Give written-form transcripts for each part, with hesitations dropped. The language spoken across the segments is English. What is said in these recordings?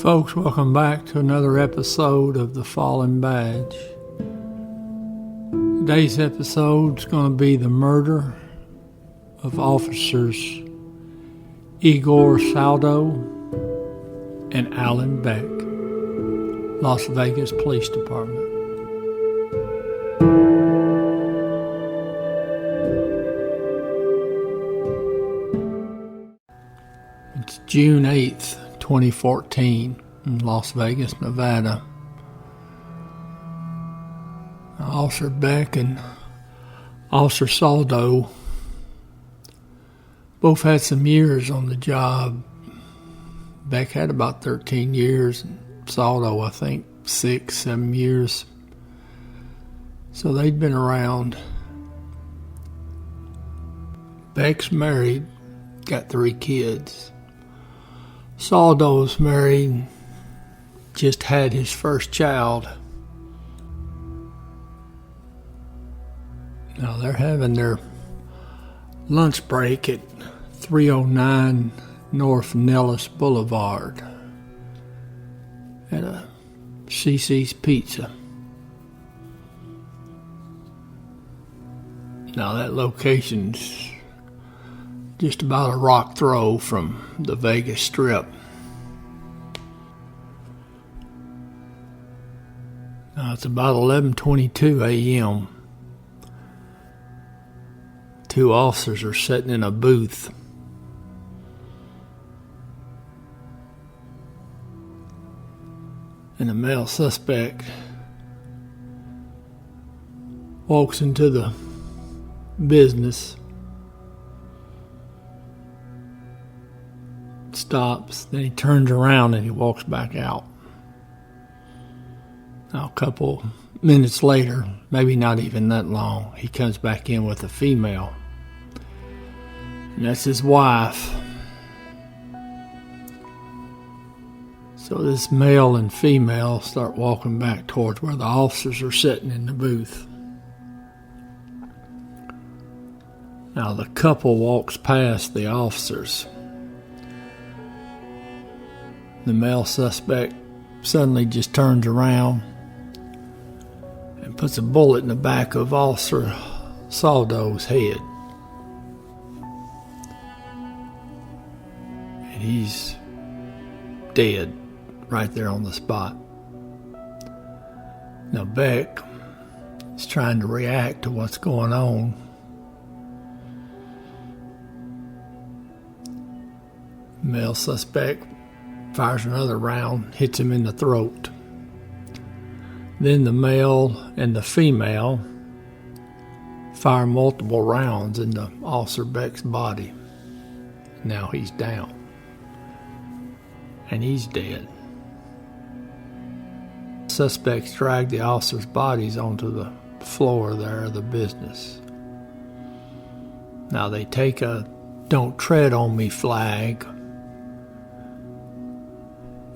Folks, welcome back to another episode of The Fallen Badge. Today's episode is going to be the murder of officers Igor, Saldo, and Alyn Beck, Las Vegas Police Department. It's June 8th, 2014 in Las Vegas, Nevada. Officer Beck and Officer Saldo both had some years on the job. Beck had about 13 years, and Saldo, I think, 6-7 years. So they'd been around. Beck's married, got 3 kids. Saldo's married, just had his first child. Now they're having their lunch break at 309 North Nellis Boulevard at a CC's Pizza. Now that location's just about a rock throw from the Vegas Strip. Now it's about 11:22 a.m. 2 officers are sitting in a booth. And a male suspect walks into the business, stops, then he turns around and he walks back out. Now, a couple minutes later, maybe not even that long, he comes back in with a female. And that's his wife. So this male and female start walking back towards where the officers are sitting in the booth. Now the couple walks past the officers. The male suspect suddenly just turns around and puts a bullet in the back of Officer Saldo's head. And he's dead right there on the spot. Now Beck is trying to react to what's going on. Male suspect fires another round, hits him in the throat. Then the male and the female fire multiple rounds into Officer Beck's body. Now he's down. And he's dead. Suspects drag the officers' bodies onto the floor there of the business. Now they take a "Don't Tread on Me" flag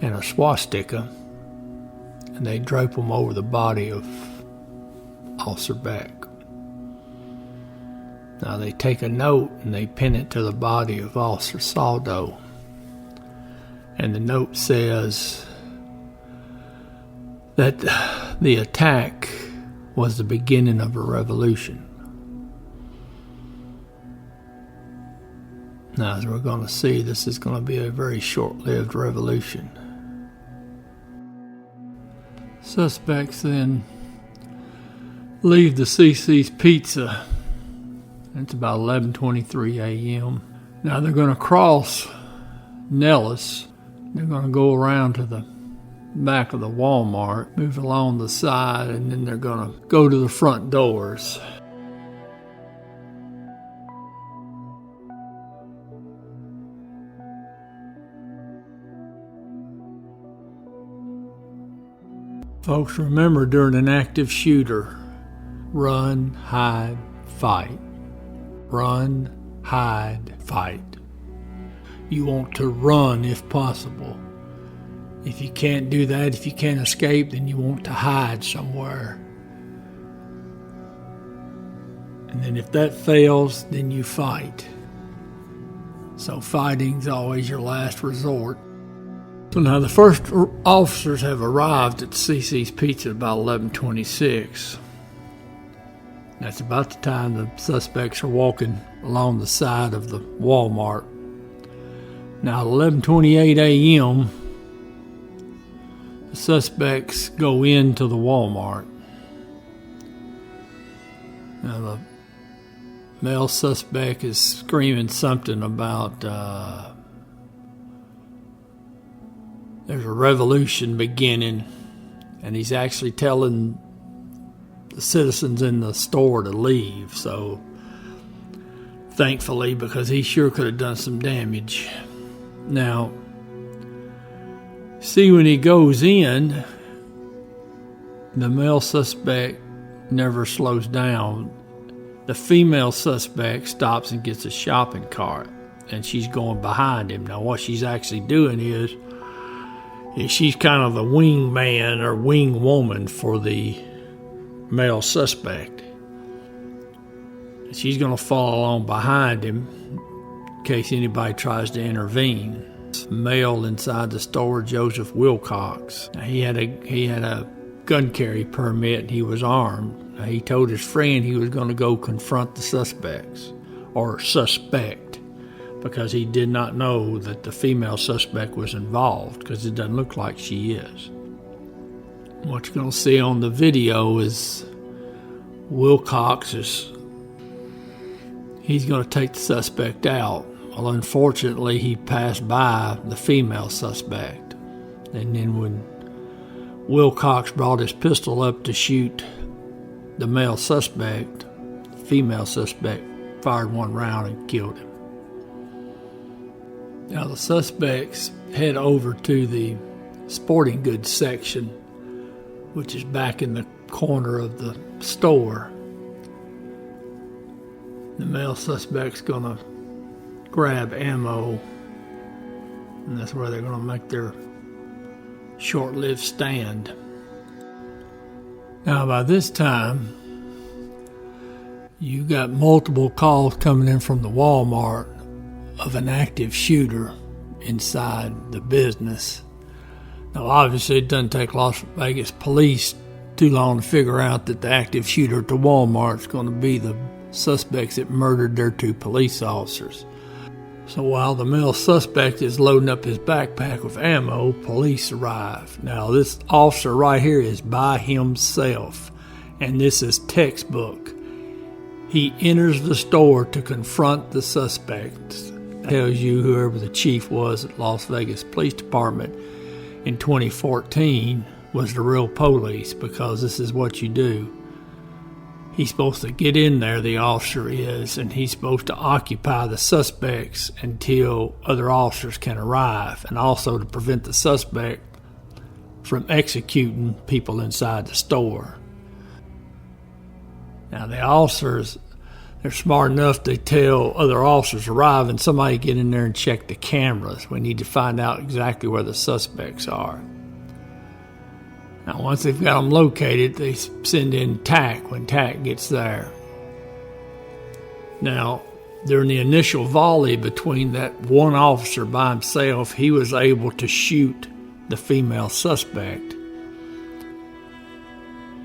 and a swastika, and they drape them over the body of Officer Beck. Now they take a note and they pin it to the body of Officer Saldo. And the note says that the attack was the beginning of a revolution. Now, as we're going to see, this is going to be a very short-lived revolution. Suspects then leave the CC's Pizza. It's about 11:23 a.m. Now they're going to cross Nellis. They're going to go around to the back of the Walmart, move along the side, and then they're going to go to the front doors. Folks, remember, during an active shooter, run, hide, fight. Run, hide, fight. You want to run if possible. If you can't do that, if you can't escape, then you want to hide somewhere. And then if that fails, then you fight. So fighting's always your last resort. So now the first officers have arrived at CC's Pizza at about 11:26. That's about the time the suspects are walking along the side of the Walmart. Now at 11:28 a.m., the suspects go into the Walmart. Now the male suspect is screaming something about there's a revolution beginning, and he's actually telling the citizens in the store to leave. So thankfully, because he sure could have done some damage. Now, see, when he goes in, the male suspect never slows down. The female suspect stops and gets a shopping cart, and she's going behind him. Now, what she's actually doing is she's kind of the wing man or wing woman for the male suspect. She's going to follow along behind him in case anybody tries to intervene. Male inside the store, Joseph Wilcox. Now, he had a gun carry permit and he was armed. Now, he told his friend he was going to go confront the suspects, or suspect, because he did not know that the female suspect was involved, because it doesn't look like she is. What you're going to see on the video is Wilcox he's going to take the suspect out. Well, unfortunately, he passed by the female suspect. And then when Wilcox brought his pistol up to shoot the male suspect, the female suspect fired one round and killed him. Now the suspects head over to the sporting goods section, which is back in the corner of the store. The male suspect's gonna grab ammo, and that's where they're gonna make their short-lived stand. Now by this time, you got multiple calls coming in from the Walmart of an active shooter inside the business. Now obviously it doesn't take Las Vegas police too long to figure out that the active shooter at the Walmart is going to be the suspects that murdered their two police officers. So while the male suspect is loading up his backpack with ammo, police arrive. Now this officer right here is by himself, and this is textbook. He enters the store to confront the suspects. Tells you whoever the chief was at Las Vegas Police Department in 2014 was the real police, because this is what you do. He's supposed to get in there, the officer is, and he's supposed to occupy the suspects until other officers can arrive, and also to prevent the suspect from executing people inside the store. Now the officers, they're smart enough to tell other officers arrive and somebody get in there and check the cameras. We need to find out exactly where the suspects are. Now, once they've got them located, they send in TAC when TAC gets there. Now, during the initial volley between that one officer by himself, he was able to shoot the female suspect.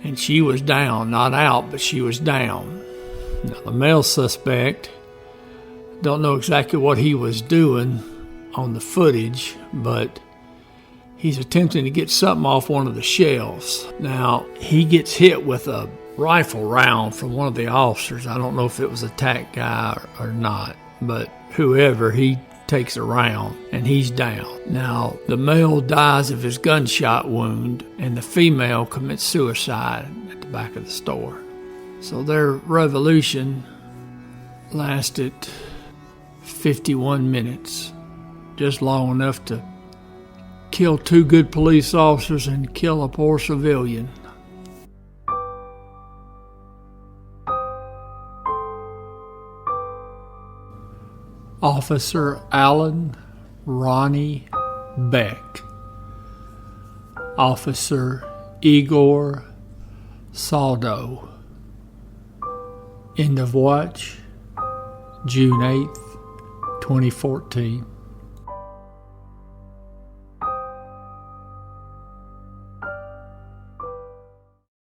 And she was down, not out, but she was down. Now, the male suspect, don't know exactly what he was doing on the footage, but he's attempting to get something off one of the shelves. Now, he gets hit with a rifle round from one of the officers. I don't know if it was a TAC guy or not, but whoever, he takes a round and he's down. Now, the male dies of his gunshot wound, and the female commits suicide at the back of the store. So their revolution lasted 51 minutes, just long enough to kill two good police officers and kill a poor civilian. Officer Alyn Ronnie Beck. Officer Igor Saldo. End of watch, June 8th, 2014.